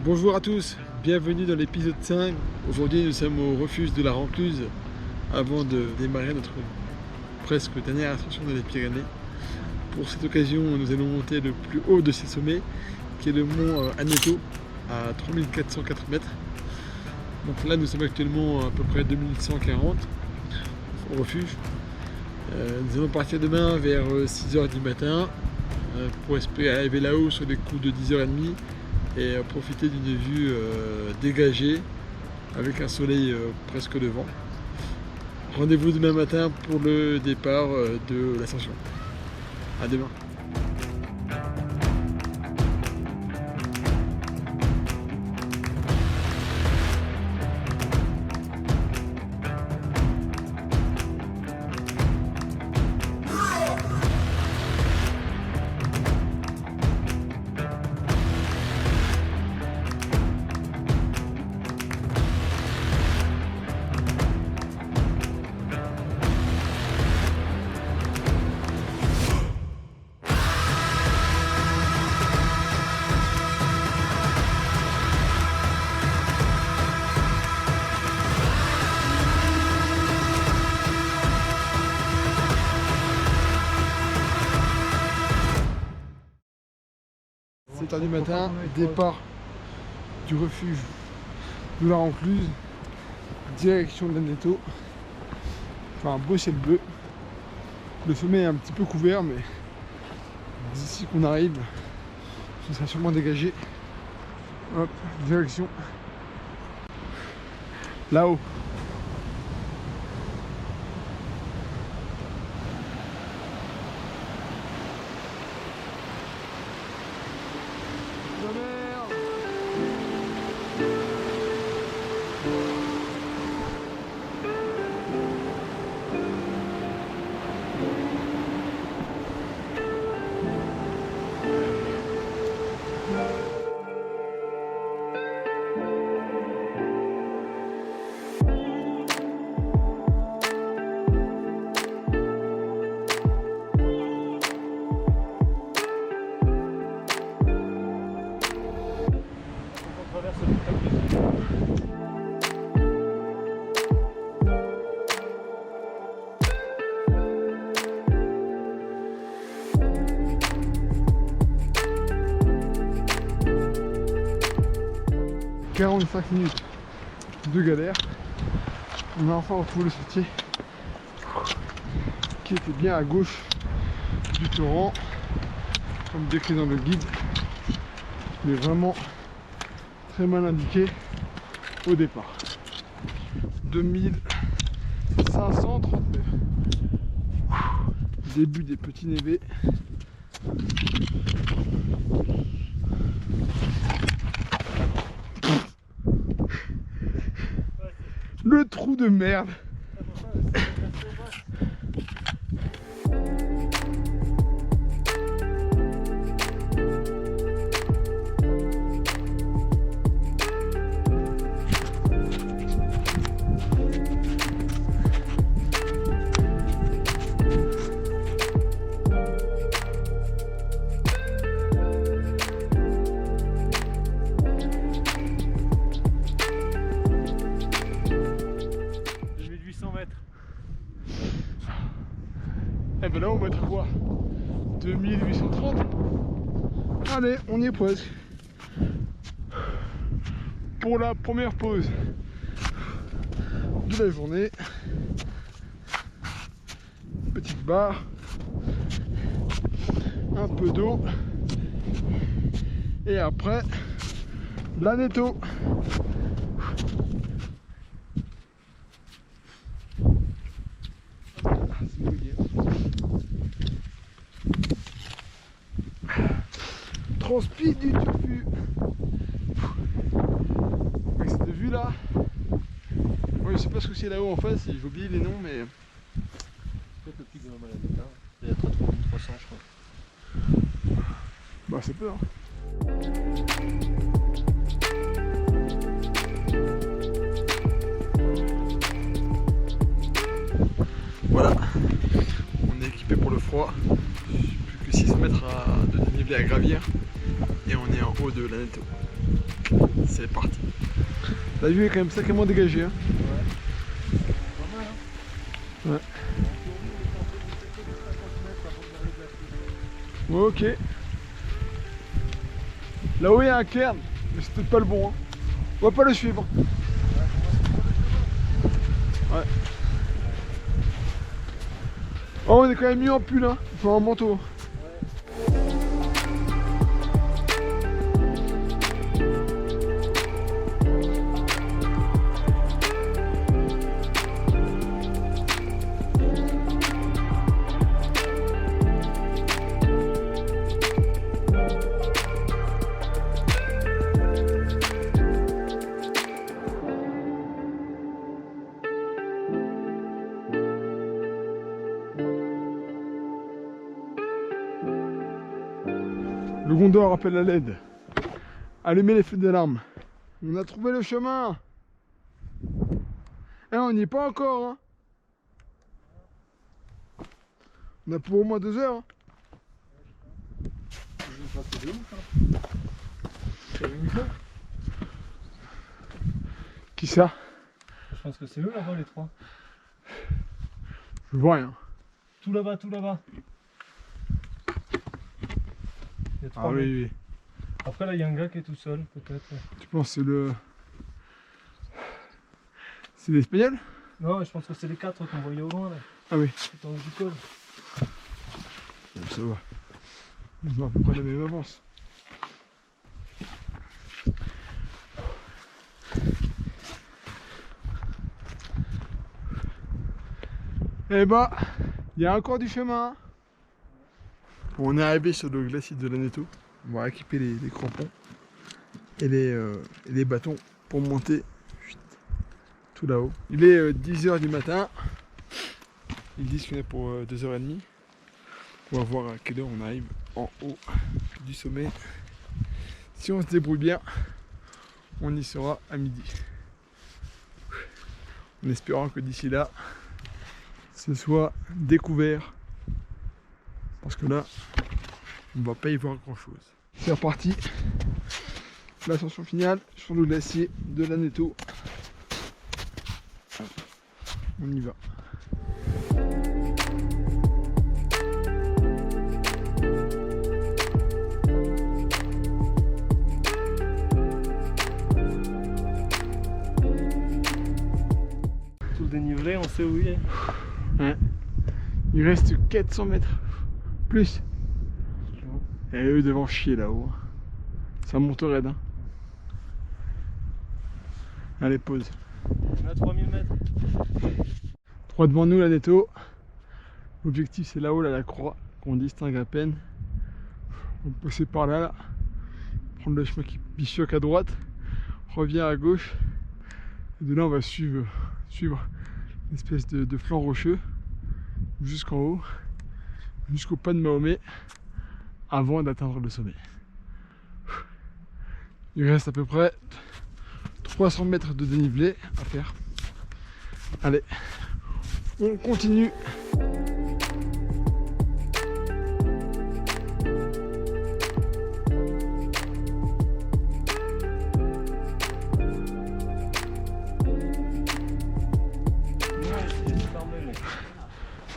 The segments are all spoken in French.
Bonjour à tous, bienvenue dans l'épisode 5. Aujourd'hui nous sommes au refuge de la Rencluse avant de démarrer notre presque dernière ascension dans les Pyrénées. Pour cette occasion nous allons monter le plus haut de ces sommets qui est le mont Aneto à 3404 mètres. Donc là nous sommes actuellement à peu près 2140 au refuge. Nous allons partir demain vers 6 h du matin pour espérer arriver là-haut sur des coups de 10 h 30 et profiter d'une vue dégagée avec un soleil presque levant. Rendez-vous demain matin pour le départ de l'ascension. À demain. C'est 7 h du matin, départ du refuge de la Rencluse, direction de l'Aneto. Enfin, un beau ciel bleu. Le sommet est un petit peu couvert, mais d'ici qu'on arrive, ce sera sûrement dégagé. Hop, direction là-haut. « 45 minutes de galère. On a enfin retrouvé le sentier qui était bien à gauche du torrent, comme décrit dans le guide, mais vraiment très mal indiqué au départ. 2530 mètres. Début des petits névés. Le trou de merde. Et ben là on va être quoi, 2830. Allez, on y est presque. Pour la première pause de la journée. Petite barre, un peu d'eau et après l'Aneto. Transpi du turfu. Avec cette vue là, ouais, je sais pas ce que c'est là-haut en face, j'ai oublié les noms, mais peut-être le pic de la maladie, il y a 3300 je crois. Bah c'est peur. Voilà, on est équipé pour le froid. Plus que 6 mètres de dénivelé à gravir et on est en haut de l'Aneto. C'est parti. La vue est quand même sacrément dégagée. Hein. Ouais. Ouais, ok. Là-haut il y a un cairn, mais c'est peut-être pas le bon. Hein. On va pas le suivre. Ouais. Oh, on est quand même mis en pull, hein. Il faut un manteau. Le Gondor appelle à l'aide. Allumez les feux d'alarme. On a trouvé le chemin. Eh, on n'y est pas encore. Hein. On a pour au moins 2 heures. Hein. Qui ça? Je pense que c'est eux là-bas les 3. Je vois rien. Tout là-bas, tout là-bas. Il y a 3 Ah oui, oui. Après là il y a un gars qui est tout seul peut-être. Tu penses que c'est le... C'est l'espagnol? Non, je pense que c'est les 4 qu'on voyait au loin là. Ah oui. Tout en haut du col. Ça va. Ils ont à peu près la même avance. Eh bah, il y a encore du chemin. On est arrivé sur le glacier de l'Aneto. On va équiper les crampons et les bâtons pour monter tout là-haut. Il est 10 h du matin. Ils disent qu'on est pour 2h30. On va voir à quelle heure on arrive en haut du sommet. Si on se débrouille bien, on y sera à midi. En espérant que d'ici là, ce soit découvert. Parce que là, on va pas y voir grand chose. C'est reparti. L'ascension finale sur le glacier de l'Aneto. On y va. Tout le dénivelé, on sait où il est. Ouais. Il reste 400 mètres. Plus. Et eux devant chier là-haut. Ça monte raide. Hein. Allez, pause. On est à 3000 mètres. 3 devant nous, l'Aneto. L'objectif c'est là-haut, là, la croix, qu'on distingue à peine. On peut passer par là, prendre le chemin qui bifurque à droite, revient à gauche. Et de là on va suivre une espèce de flanc rocheux jusqu'en haut, jusqu'au pas de Mahomet, avant d'atteindre le sommet. Il reste à peu près 300 mètres de dénivelé à faire. Allez, on continue.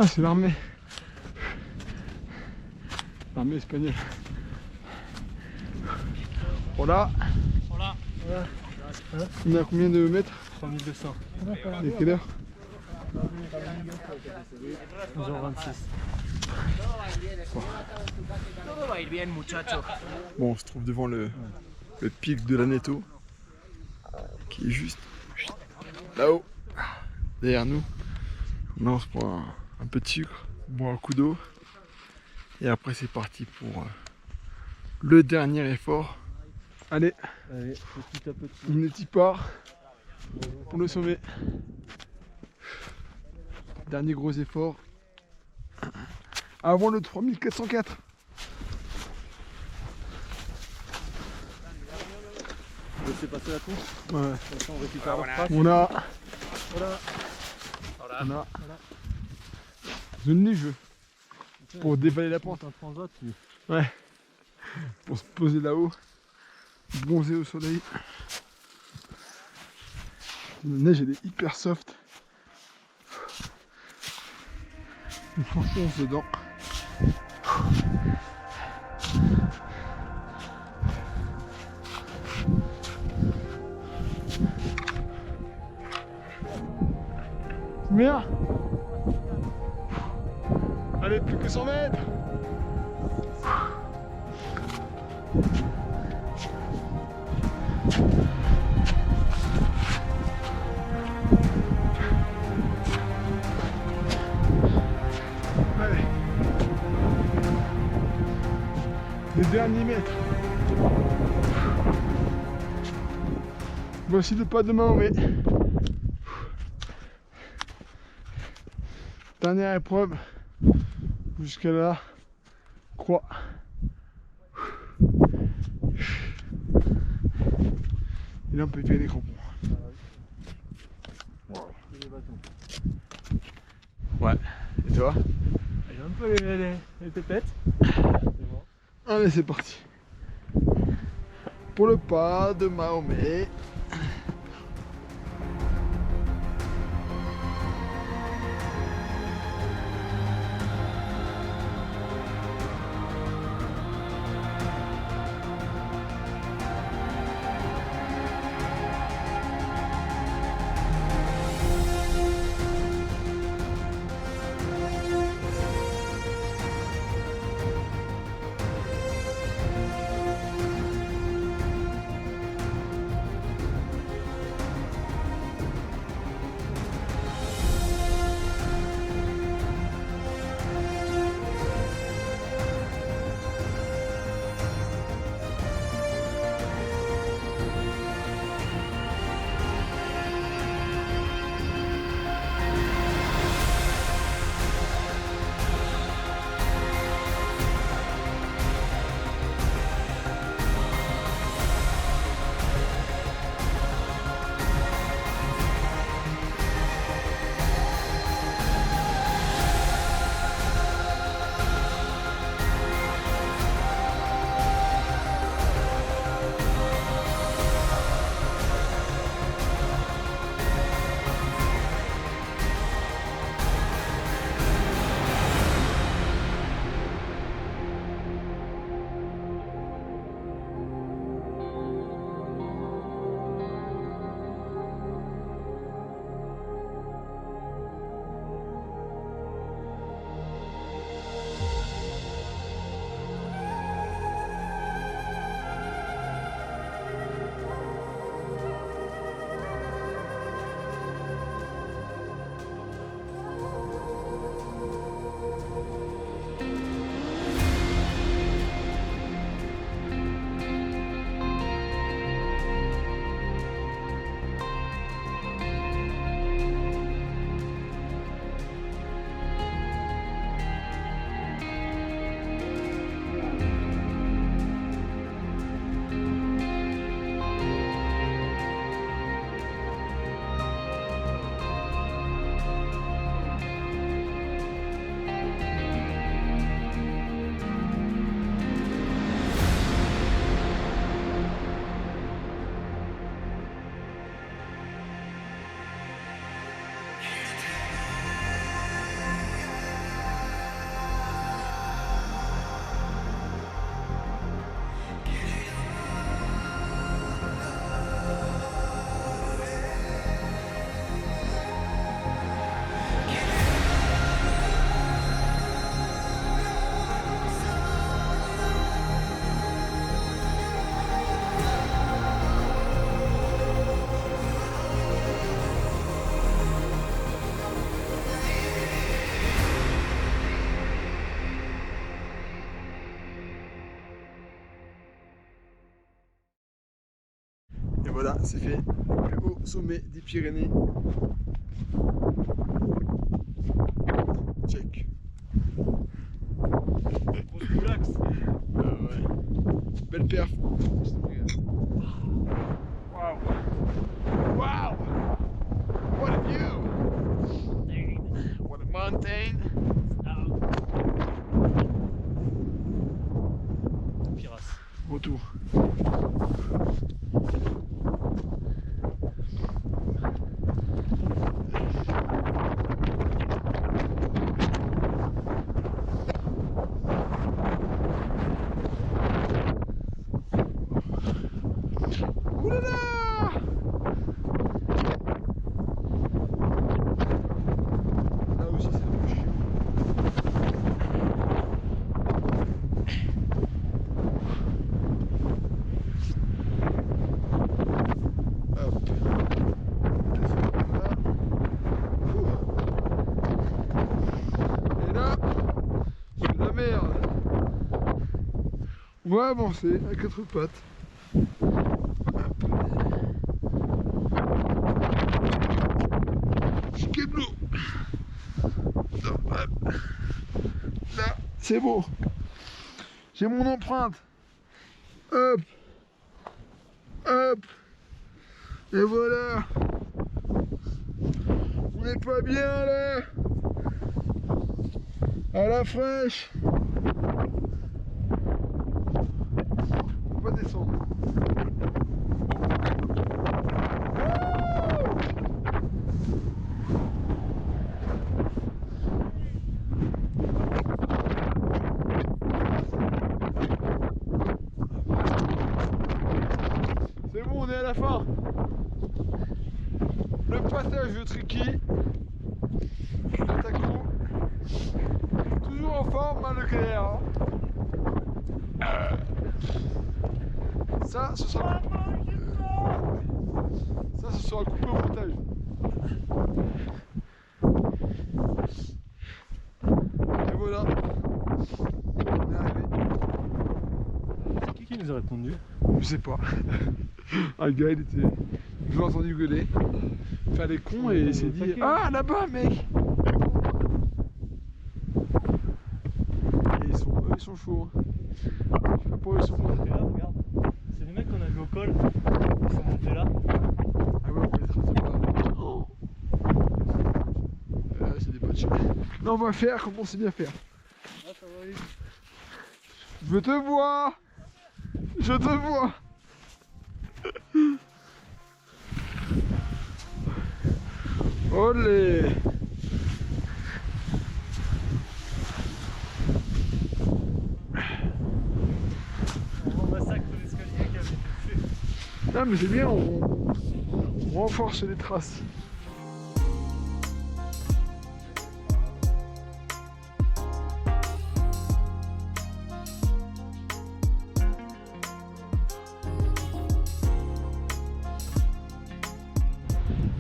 Ah, c'est l'armée. L'armée espagnole. Voilà. Voilà. On est à combien de mètres? 3200. Et quelle heure? 11h26. Bon, on se trouve devant le pic de l'Aneto, qui est juste là-haut, derrière nous. Là, on se prend un peu de sucre, on boit un coup d'eau, et après c'est parti pour le dernier effort. Allez, Allez, petit à petit. on est y part pour le sommet. Dernier gros effort avant le 3404. Je sais passer la course. Ouais. Maintenant, on récupère la trace. On a Voilà. zone du jeu pour dévaler la pente. Un transat, tu... Ouais. Pour se poser là-haut. bronzer au soleil. La neige elle est hyper soft. On s'enfonce dedans. Combien? Allez, plus que 100 mètres. Allez. Les derniers mètres. Voici le pas de Mahomet. Dernière épreuve. Jusqu'à la croix. Et là on peut tirer les crampons. Wow. Ouais. Et toi? J'ai un peu les pépettes. Allez c'est parti. Pour le pas de Mahomet. Et voilà, c'est fait. Le plus haut sommet des Pyrénées. Check. Grosse boulax. Ouais. Belle perf. Waouh. Waouh. What a view. What a mountain. Piras. Retour. va avancer à quatre pattes. Jusqu'à de l'eau. Là, c'est bon. J'ai mon empreinte. Hop. Hop. Et voilà. On n'est pas bien là. À la fraîche. On va descendre. C'est bon, on est à la fin. Le passage de Tricky. Attaquons. Toujours en forme, hein, le clair. Ça, ce sera coupé au montage. Et voilà. On est arrivé. C'est qui nous a répondu? Je sais pas. Un gars, il nous a entendu gueuler. Faire les cons et il s'est dit ah là-bas mec. Et ils sont chauds. Hein. Je sais pas pour eux ils sont chauds. Là, regarde. C'est les mecs qu'on a vu au col. Ils sont montés là. Ah ouais, on les trace pas. Oh. C'est des potes chauds. Là on va faire comme on sait bien faire. Ah, ça va aller. Je te vois. Je te vois. Olé. On massacre l'escalier qui avait été fait. Non mais c'est bien, on renforce les traces.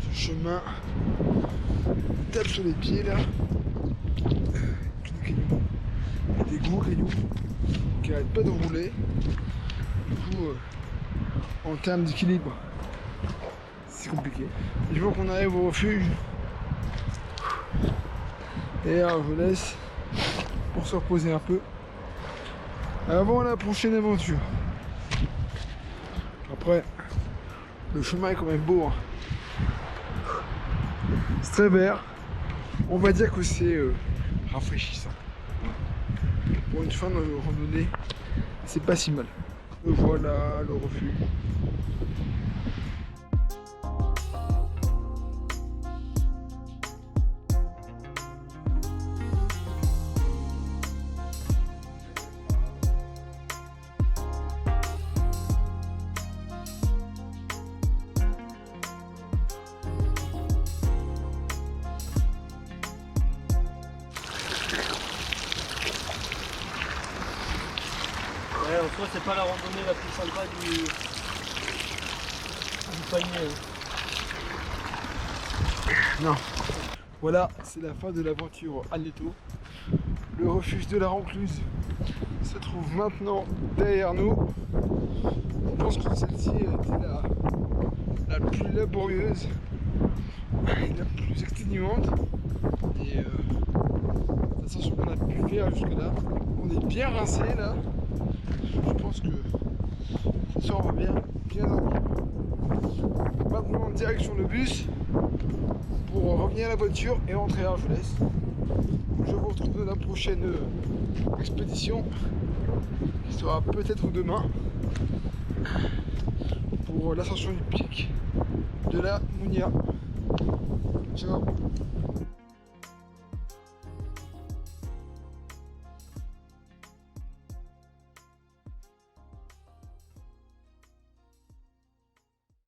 Ce chemin tape sur les pieds là. Il y a des gros cailloux qui n'arrêtent pas de rouler. Du coup, en termes d'équilibre, c'est compliqué. Il faut qu'on arrive au refuge. Et alors, je vous laisse pour se reposer un peu avant la prochaine aventure. Après, le chemin est quand même beau. Hein. C'est très vert. On va dire que c'est rafraîchissant. Pour une fin de randonnée, c'est pas si mal. Voilà le refuge. Ouais, en soi, c'est pas la randonnée la plus sympa du panier. Non. Voilà, c'est la fin de l'aventure Alneto. Le refuge de la Rancluse se trouve maintenant derrière nous. Je pense que celle-ci était la plus laborieuse et la plus exténuante. Et l'ascension qu'on a pu faire jusque-là, on est bien rincé là. Je pense que ça on va bien dormir. Maintenant direction le bus pour revenir à la voiture et rentrer. Alors je vous laisse. Je vous retrouve dans la prochaine expédition qui sera peut-être demain pour l'ascension du pic de la Mounia. Ciao.